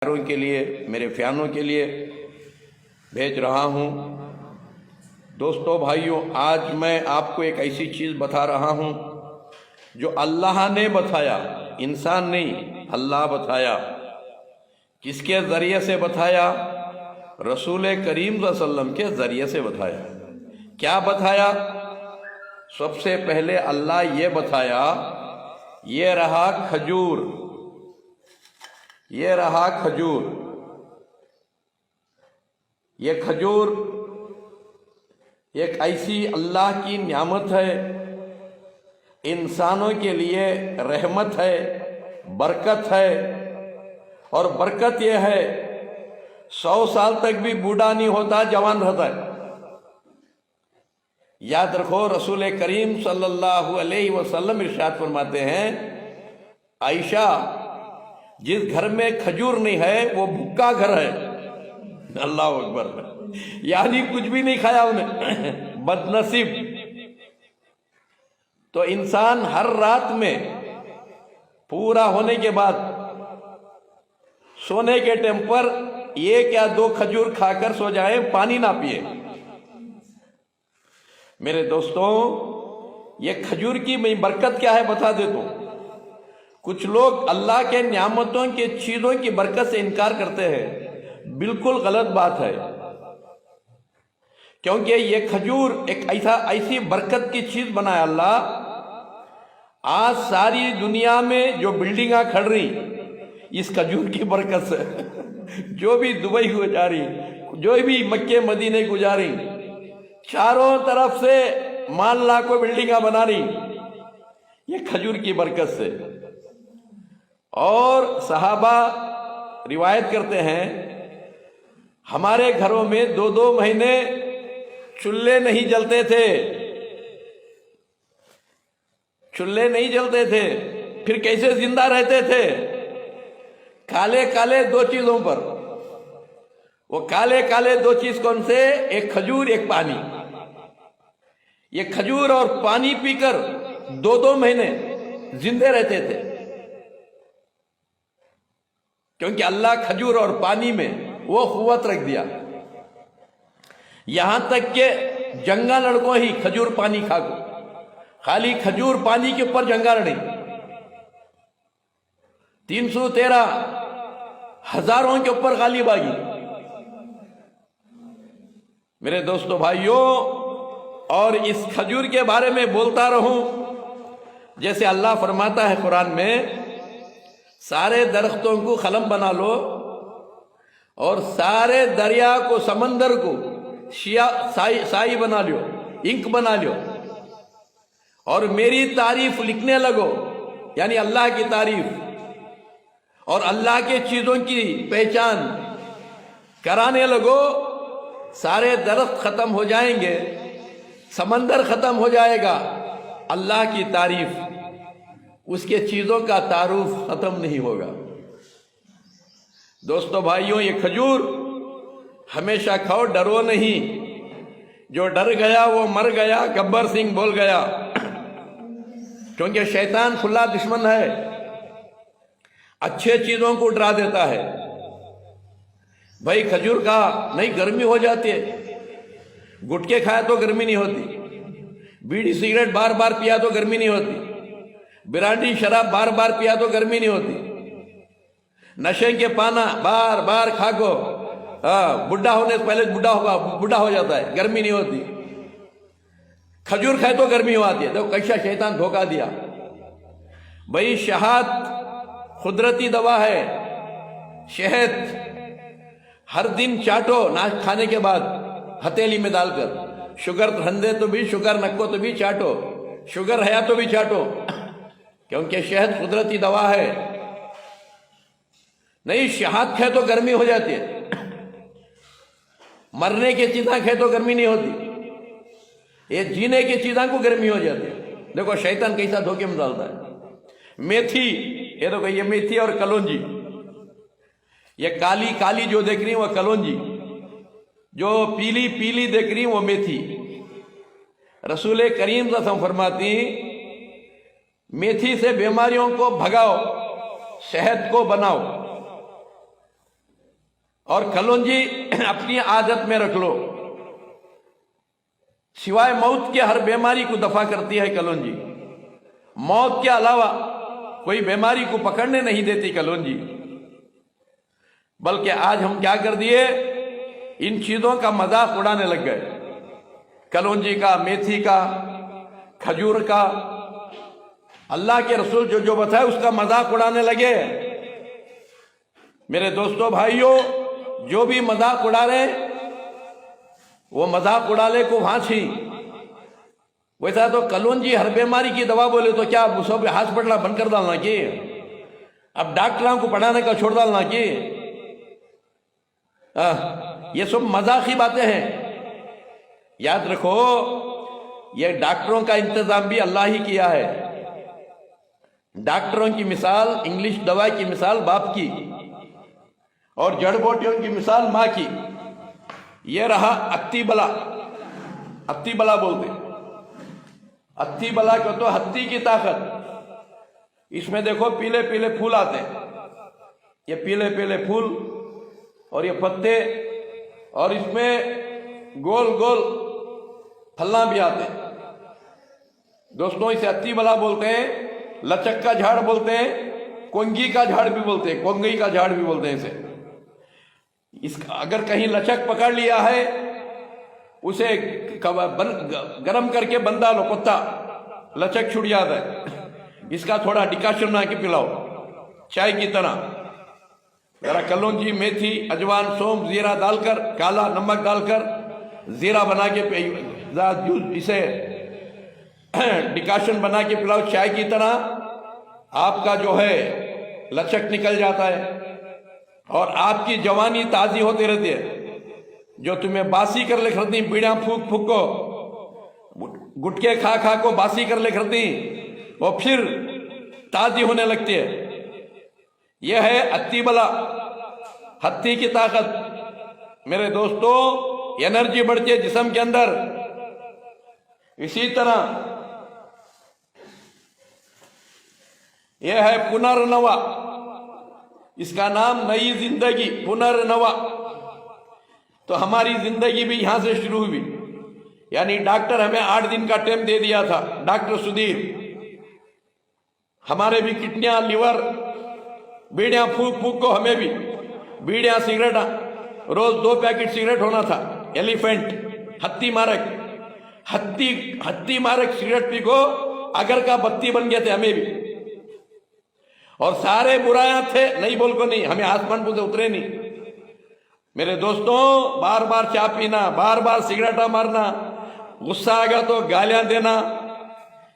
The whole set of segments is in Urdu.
پیاروں کے لیے، میرے فیانوں کے لیے بھیج رہا ہوں۔ دوستو بھائیوں، آج میں آپ کو ایک ایسی چیز بتا رہا ہوں جو اللہ نے بتایا، انسان نہیں، اللہ بتایا۔ کس کے ذریعے سے بتایا؟ رسول کریم صلی اللہ علیہ وسلم کے ذریعے سے بتایا۔ کیا بتایا؟ سب سے پہلے اللہ یہ بتایا، یہ رہا کھجور، یہ رہا کھجور۔ یہ کھجور ایک ایسی اللہ کی نعمت ہے، انسانوں کے لیے رحمت ہے، برکت ہے، اور برکت یہ ہے 100 سال تک بھی بوڑھا نہیں ہوتا، جوان رہتا ہے۔ یاد رکھو، رسول کریم صلی اللہ علیہ وسلم ارشاد فرماتے ہیں، عائشہ جس گھر میں کھجور نہیں ہے وہ بھوکا گھر ہے۔ اللہ اکبر، یعنی کچھ بھی نہیں کھایا انہیں، بد نصیب۔ تو انسان ہر رات میں پورا ہونے کے بعد سونے کے ٹائم پر ایک یا 2 کھجور کھا کر سو جائے، پانی نہ پیے۔ میرے دوستوں، یہ کھجور کی میں برکت کیا ہے بتا دیتا ہوں۔ کچھ لوگ اللہ کے نعمتوں کی چیزوں کی برکت سے انکار کرتے ہیں، بالکل غلط بات ہے، کیونکہ یہ کھجور ایک ایسی برکت کی چیز بنایا اللہ۔ آج ساری دنیا میں جو بلڈنگاں کھڑ رہی اس کھجور کی برکت سے، جو بھی دبئی کو جا رہی، جو بھی مکے مدینے کو جا رہی، چاروں طرف سے مان لاکھوں بلڈنگاں بنا رہی، یہ کھجور کی برکت سے۔ اور صحابہ روایت کرتے ہیں، ہمارے گھروں میں 2 مہینے چولہے نہیں جلتے تھے، چولہے نہیں جلتے تھے، پھر کیسے زندہ رہتے تھے؟ کالے کالے 2 چیزوں پر۔ وہ کالے کالے 2 چیز کون سے؟ ایک کھجور، ایک پانی۔ یہ کھجور اور پانی پی کر 2 مہینے زندے رہتے تھے، کیونکہ اللہ کھجور اور پانی میں وہ قوت رکھ دیا۔ یہاں تک کہ جنگا لڑکوں ہی کھجور پانی کھا کو، خالی کھجور پانی کے اوپر جنگا لڑی، 313 ہزاروں کے اوپر غالب آگی۔ میرے دوستو بھائیوں، اور اس کھجور کے بارے میں بولتا رہوں، جیسے اللہ فرماتا ہے قرآن میں، سارے درختوں کو قلم بنا لو، اور سارے دریا کو، سمندر کو سائی بنا لو، انک بنا لو، اور میری تعریف لکھنے لگو، یعنی اللہ کی تعریف اور اللہ کے چیزوں کی پہچان کرانے لگو۔ سارے درخت ختم ہو جائیں گے، سمندر ختم ہو جائے گا، اللہ کی تعریف، اس کے چیزوں کا تعارف ختم نہیں ہوگا۔ دوستو بھائیوں، یہ کھجور ہمیشہ کھاؤ، ڈرو نہیں۔ جو ڈر گیا وہ مر گیا، گبر سنگھ بول گیا، کیونکہ شیطان کھلا دشمن ہے، اچھے چیزوں کو ڈرا دیتا ہے۔ بھائی کھجور کھا، نہیں گرمی ہو جاتی ہے، گٹکے کھایا تو گرمی نہیں ہوتی، بیڑی سگریٹ بار بار پیا تو گرمی نہیں ہوتی، برانڈی شراب بار بار پیا تو گرمی نہیں ہوتی، نشے کے پانا بار بار کھا کو بڈھا ہونے سے پہلے بڈھا ہو جاتا ہے، گرمی نہیں ہوتی۔ کھجور کھائے تو گرمی ہو آتی ہے۔ تو کیسا شیطان دھوکہ دیا۔ بھائی شہد قدرتی دوا ہے، شہد ہر دن چاٹو، ناشتہ کھانے کے بعد ہتھیلی میں ڈال کر، شوگر دھندے تو بھی، شوگر نکو تو بھی چاٹو، شوگر ہے تو بھی چاٹو، کیونکہ شہد قدرتی دوا ہے۔ نہیں، شہد کھائے تو گرمی ہو جاتی ہے، مرنے کی چیزیں کھائے تو گرمی نہیں ہوتی، یہ جینے کی چیزیں کو گرمی ہو جاتی ہے۔ دیکھو شیطان کیسا دھوکے میں ڈالتا ہے۔ میتھی، یہ دیکھو، یہ میتھی اور کلونجی، یہ کالی کالی جو دیکھ رہی ہیں وہ کلونجی، جو پیلی پیلی دیکھ رہی ہیں وہ میتھی۔ رسول کریم صلی اللہ علیہ وسلم فرماتی، میتھی سے بیماریوں کو بھگاؤ، صحت کو بناؤ۔ اور کلونجی اپنی عادت میں رکھ لو، سوائے موت کے ہر بیماری کو دفع کرتی ہے کلونجی، موت کے علاوہ کوئی بیماری کو پکڑنے نہیں دیتی کلونجی۔ بلکہ آج ہم کیا کر دیے، ان چیزوں کا مذاق اڑانے لگ گئے، کلونجی کا، میتھی کا، کھجور کا، اللہ کے رسول جو بتائے اس کا مذاق اڑانے لگے۔ میرے دوستو بھائیوں، جو بھی مذاق اڑا رہے وہ مذاق اڑالے کو پھانسی، ویسا تو کلونجی ہر بیماری کی دوا بولے تو کیا سب ہاسپٹل بند کر ڈالنا کی، اب ڈاکٹروں کو پڑھانے کا چھوڑ ڈالنا کی؟ یہ سب مذاقی باتیں ہیں۔ یاد رکھو، یہ ڈاکٹروں کا انتظام بھی اللہ ہی کیا ہے۔ ڈاکٹروں کی مثال، انگلش دوا کی مثال باپ کی، اور جڑ بوٹیوں کی مثال ماں کی۔ یہ رہا اتی بلا، اتی بلا بولتے، اتی بلا کو تو ہتھی کی طاقت۔ اس میں دیکھو پیلے پیلے پھول آتے ہیں، یہ پیلے پیلے پھول اور یہ پتے، اور اس میں گول گول پھلاں بھی آتے ہیں۔ دوستوں، اسے اتی بلا بولتے ہیں، لچک کا جھاڑ بولتے ہیں، کونگی کا جھاڑ بھی بولتے ہیں، کونگی کا جھاڑ بھی بولتے ہیں اسے۔ اگر کہیں لچک پکڑ لیا ہے، اسے گرم کر کے بندہ لو، کتا لچک چھوٹ جاتا ہے، اس کا تھوڑا ڈکاشن بنا کے پلاؤ چائے کی طرح، ذرا کلونجی، میتھی، اجوان، سونف، زیرہ ڈال کر، کالا نمک ڈال کر زیرہ بنا کے اسے ڈکاشن بنا کے پلاؤ چائے کی طرح، آپ کا جو ہے لچک نکل جاتا ہے، اور آپ کی جوانی تازی ہوتی رہتی ہے۔ جو تمہیں باسی کر لے کرتی، بیڑیاں پھونک پھونک کو، گٹکے کھا کھا کو باسی کر لے کرتی، وہ پھر تازی ہونے لگتی ہے۔ یہ ہے اتی بلا، ہتھی کی طاقت۔ میرے دوستو، انرجی بڑھتی ہے جسم کے اندر۔ اسی طرح یہ ہے پنرنوا، اس کا نام نئی زندگی، پنرنوا۔ تو ہماری زندگی بھی یہاں سے شروع ہوئی، یعنی ڈاکٹر ہمیں 8 دن کا ٹائم دے دیا تھا، ڈاکٹر سدھیر۔ ہمارے بھی کڈنیاں، لیور، بیڑیاں پھونک پھونک کو ہمیں بھی بیڑیاں، سگریٹ، روز 2 پیکٹ سگریٹ ہونا تھا۔ ایلیفینٹ، ہتھی مارک، ہتھی مارک سگریٹ پی کو اگر کا بتی بن گئے تھے ہمیں بھی، اور سارے برایاں تھے، نہیں بول کو نہیں، ہمیں آسمان پہ سے اترے نہیں۔ میرے دوستوں، بار بار چائے پینا، بار بار سگریٹا مارنا، غصہ آ گیا تو گالیاں دینا،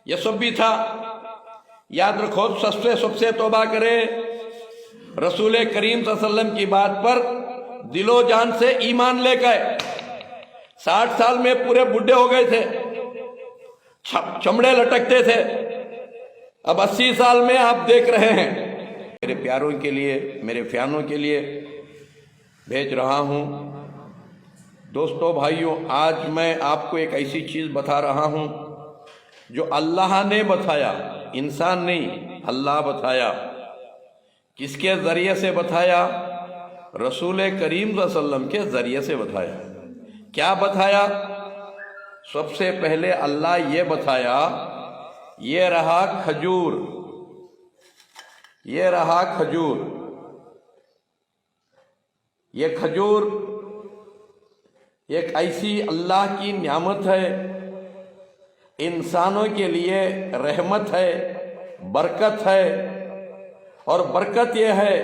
یہ سب بھی تھا۔ یاد رکھو، سب سے توبہ کرے، رسول کریم صلی اللہ علیہ وسلم کی بات پر دل و جان سے ایمان لے گئے۔ 60 سال میں پورے بڈھے ہو گئے تھے، چمڑے لٹکتے تھے، اب 80 سال میں آپ دیکھ رہے ہیں۔ میرے پیاروں کے لیے، میرے فیانوں کے لیے بھیج رہا ہوں۔ دوستو بھائیوں، آج میں آپ کو ایک ایسی چیز بتا رہا ہوں جو اللہ نے بتایا، انسان نہیں، اللہ بتایا۔ کس کے ذریعے سے بتایا؟ رسول کریم صلی اللہ علیہ وسلم کے ذریعے سے بتایا۔ کیا بتایا؟ سب سے پہلے اللہ یہ بتایا، یہ رہا کھجور، یہ رہا کھجور۔ یہ کھجور ایک ایسی اللہ کی نعمت ہے، انسانوں کے لیے رحمت ہے، برکت ہے، اور برکت یہ ہے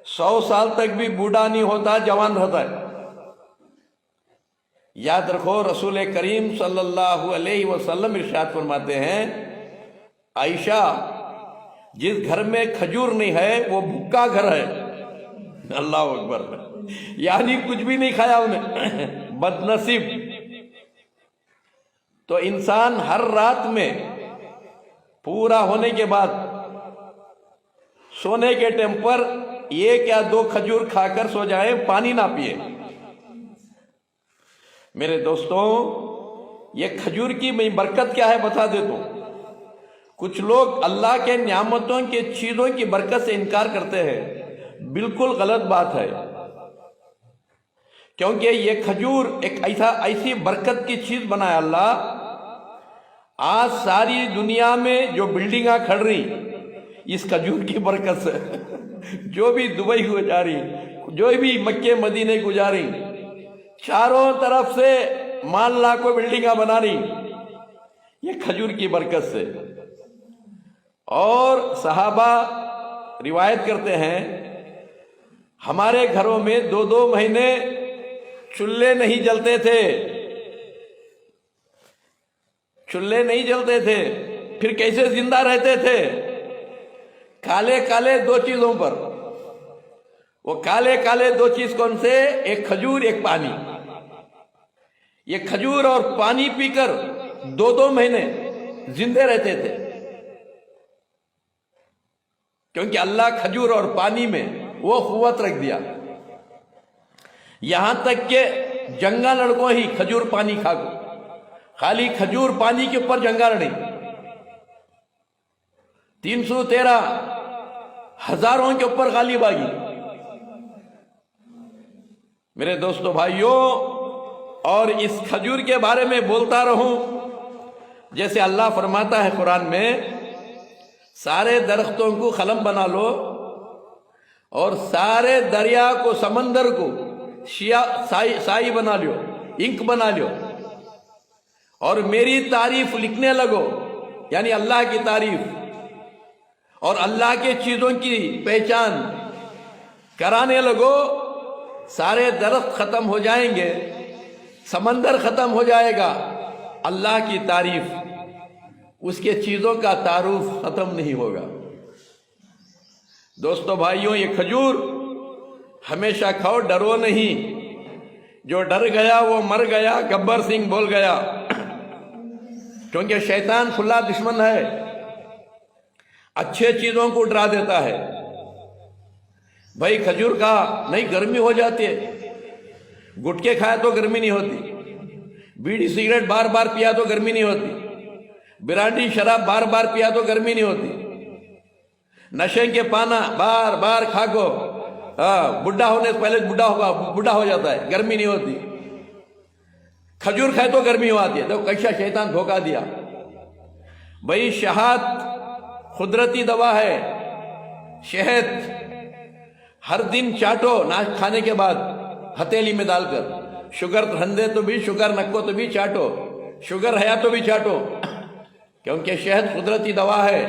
100 سال تک بھی بوڑھا نہیں ہوتا، جوان رہتا ہے۔ یاد رکھو، رسول کریم صلی اللہ علیہ وسلم ارشاد فرماتے ہیں، عائشہ، جس گھر میں کھجور نہیں ہے وہ بھوکا گھر ہے۔ اللہ اکبر، یعنی کچھ بھی نہیں کھایا انہیں، بد نصیب۔ تو انسان ہر رات میں پورا ہونے کے بعد سونے کے ٹائم پر 1 یا 2 کھجور کھا کر سو جائے، پانی نہ پیے۔ میرے دوستوں، یہ کھجور کی میں برکت کیا ہے بتا دیتا ہوں۔ کچھ لوگ اللہ کے نعمتوں کے چیزوں کی برکت سے انکار کرتے ہیں، بالکل غلط بات ہے۔ کیونکہ یہ کھجور ایک ایسی برکت کی چیز بنایا اللہ. آج ساری دنیا میں جو بلڈنگاں کھڑ رہی اس کھجور کی برکت سے. جو بھی دبئی کو جا رہی، جو بھی مکے مدینے کو جا رہی، چاروں طرف سے مان لاکھوں بلڈنگاں بنا رہی یہ کھجور کی برکت سے. اور صحابہ روایت کرتے ہیں ہمارے گھروں میں 2 مہینے چولہے نہیں جلتے تھے. چولہے نہیں جلتے تھے، پھر کیسے زندہ رہتے تھے؟ کالے کالے 2 چیزوں پر. وہ کالے کالے 2 چیز کون سے؟ ایک کھجور، ایک پانی. یہ کھجور اور پانی پی کر 2 مہینے زندے رہتے تھے، کیونکہ اللہ کھجور اور پانی میں وہ قوت رکھ دیا. یہاں تک کہ جنگا لڑکوں ہی کھجور پانی کھا کو، خالی کھجور پانی کے اوپر جنگا لڑی. 313 ہزاروں کے اوپر غالب آگی. میرے دوستو بھائیوں، اور اس کھجور کے بارے میں بولتا رہوں. جیسے اللہ فرماتا ہے قرآن میں، سارے درختوں کو قلم بنا لو اور سارے دریا کو، سمندر کو سائی بنا لو، انک بنا لو، اور میری تعریف لکھنے لگو. یعنی اللہ کی تعریف اور اللہ کے چیزوں کی پہچان کرانے لگو. سارے درخت ختم ہو جائیں گے، سمندر ختم ہو جائے گا، اللہ کی تعریف، اس کے چیزوں کا تعارف ختم نہیں ہوگا. دوستو بھائیوں، یہ کھجور ہمیشہ کھاؤ، ڈرو نہیں. جو ڈر گیا وہ مر گیا، گبر سنگھ بول گیا. کیونکہ شیطان کھلا دشمن ہے، اچھے چیزوں کو ڈرا دیتا ہے. بھائی کھجور کھا، نہیں گرمی ہو جاتی ہے. گٹکے کھایا تو گرمی نہیں ہوتی، بیڑی سگریٹ بار بار پیا تو گرمی نہیں ہوتی، برانڈی شراب بار بار پیا تو گرمی نہیں ہوتی، نشے کے پانا بار بار کھا کو بڈھا ہونے سے پہلے بڈھا ہو جاتا ہے، گرمی نہیں ہوتی. کھجور کھائے تو گرمی ہو آتی ہے. تو کیسا شیطان دھوکہ دیا. بھائی شہد قدرتی دوا ہے. شہد ہر دن چاٹو، ناشتہ کھانے کے بعد ہتھیلی میں ڈال کر. شوگر رہندے تو بھی، شوگر نکو تو بھی چاٹو، شوگر ہے تو بھی چاٹو، کیونکہ شہد قدرتی دوا ہے.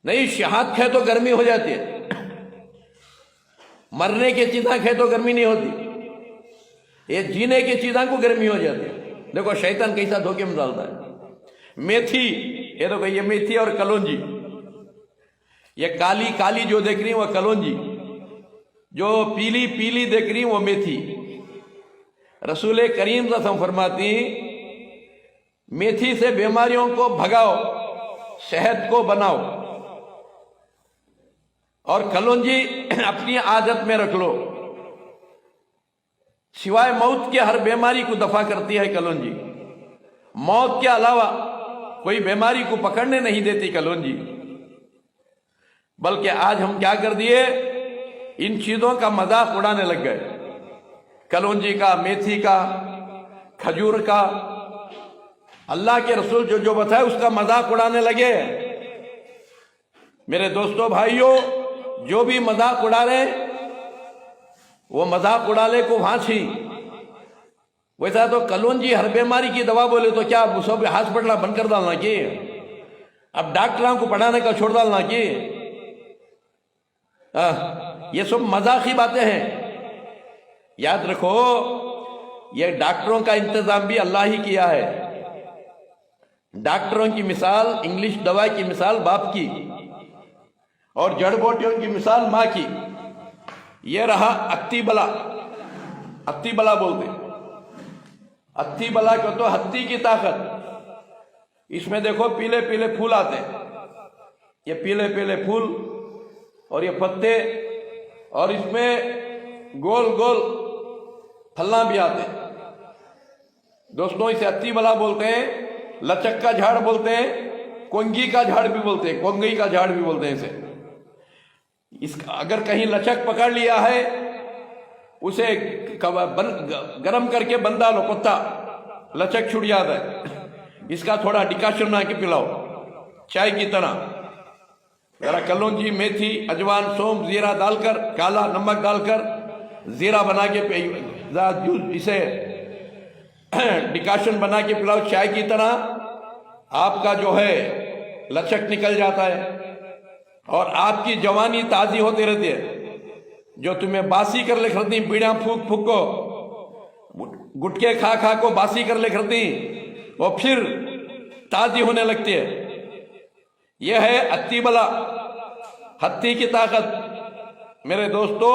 نہیں شہد کھائے تو گرمی ہو جاتی ہے، مرنے کی چیزیں کھائے تو گرمی نہیں ہوتی، یہ جینے کی چیزیں کو گرمی ہو جاتی ہے. دیکھو شیطان کیسا دھوکے میں ڈالتا ہے. میتھی، یہ دیکھو یہ میتھی اور کلونجی، یہ کالی کالی جو دیکھ رہی ہیں وہ کلونجی، جو پیلی پیلی دیکھ رہی ہیں وہ میتھی. رسول کریم صلی اللہ علیہ وسلم فرماتی میتھی سے بیماریوں کو بھگاؤ، صحت کو بناؤ، اور کلونجی اپنی عادت میں رکھ لو. سوائے موت کے ہر بیماری کو دفع کرتی ہے کلونجی. موت کے علاوہ کوئی بیماری کو پکڑنے نہیں دیتی کلونجی. بلکہ آج ہم کیا کر دیے، ان چیزوں کا مذاق اڑانے لگ گئے. کلونجی کا، میتھی کا، کھجور کا. اللہ کے رسول جو بتائے اس کا مذاق اڑانے لگے. میرے دوستو بھائیوں، جو بھی مذاق اڑا رہے وہ مذاق اڑالے کو پھانسی. ویسا تو کلونجی ہر بیماری کی دوا بولے تو کیا سب ہاسپٹل بند کر ڈالنا کی؟ اب ڈاکٹروں کو پڑھانے کا چھوڑ ڈالنا کی؟ یہ سب مذاقی باتیں ہیں. یاد رکھو یہ ڈاکٹروں کا انتظام بھی اللہ ہی کیا ہے. ڈاکٹروں کی مثال، انگلش دوا کی مثال باپ کی، اور جڑ بوٹیوں کی مثال ماں کی. یہ رہا اتی بلا. اتی بلا بولتے، اتی بلا کو تو ہتھی کی طاقت. اس میں دیکھو پیلے پیلے پھول آتے ہیں، یہ پیلے پیلے پھول اور یہ پتے، اور اس میں گول گول پھلاں بھی آتے ہیں. دوستوں اسے اتی بلا بولتے ہیں، لچک کا جھاڑ بولتے ہیں، کونگی کا جھاڑ بھی بولتے ہیں، کونگی کا جھاڑ بھی بولتے ہیں اسے. اگر کہیں لچک پکڑ لیا ہے اسے گرم کر کے بندہ لو کتا لچک چھٹ جاتا ہے. اس کا تھوڑا ڈکاشن بنا کے پلاؤ چائے کی طرح. ذرا کلونجی میتھی اجوان سونف زیرہ ڈال کر کالا نمک ڈال کر زیرہ بنا کے اسے ڈکاشن بنا کے پلاؤ چائے کی طرح. آپ کا جو ہے لچک نکل جاتا ہے اور آپ کی جوانی تازی ہوتی رہتی ہے. جو تمہیں باسی کر لے کرتی بیڑیاں پھونک پھونک کو گٹکے کھا کھا کو باسی کر لے کرتی وہ پھر تازی ہونے لگتی ہے. یہ ہے ہتھی بلا ہتھی کی طاقت. میرے دوستو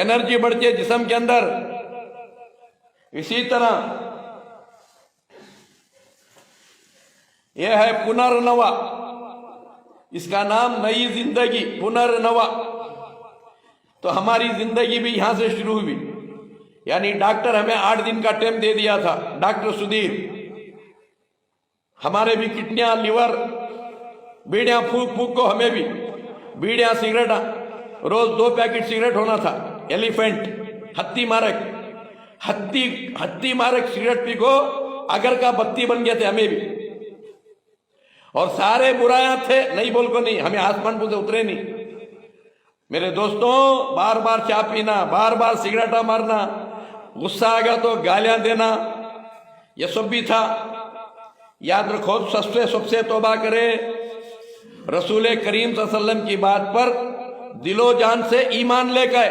انرجی بڑھتی ہے جسم کے اندر. اسی طرح یہ ہے پنرنوا. اس کا نام نئی زندگی پنرنوا. تو ہماری زندگی بھی یہاں سے شروع ہوئی. یعنی ڈاکٹر ہمیں 8 دن کا ٹائم دے دیا تھا. ڈاکٹر سدھیر ہمارے بھی کڈنیاں لیور بیڑیاں پھونک پھونک کو ہمیں بھی بیڑیاں سگریٹ روز 2 پیکٹ سگریٹ ہونا تھا. ایلیفینٹ ہتھی مارک ہتھی مارک سگریٹ پی کو اگر کا بتی بن گئے تھے ہمیں بھی. اور سارے برایاں تھے نہیں بول کو نہیں ہمیں آسمان پہ سے اترے نہیں. میرے دوستوں بار بار چائے پینا بار بار سگریٹا مارنا غصہ آ گیا تو گالیاں دینا یہ سب بھی تھا. یاد رکھو سب سے توبہ کرے. رسول کریم صلی اللہ علیہ وسلم کی بات پر دل و جان سے ایمان لے کے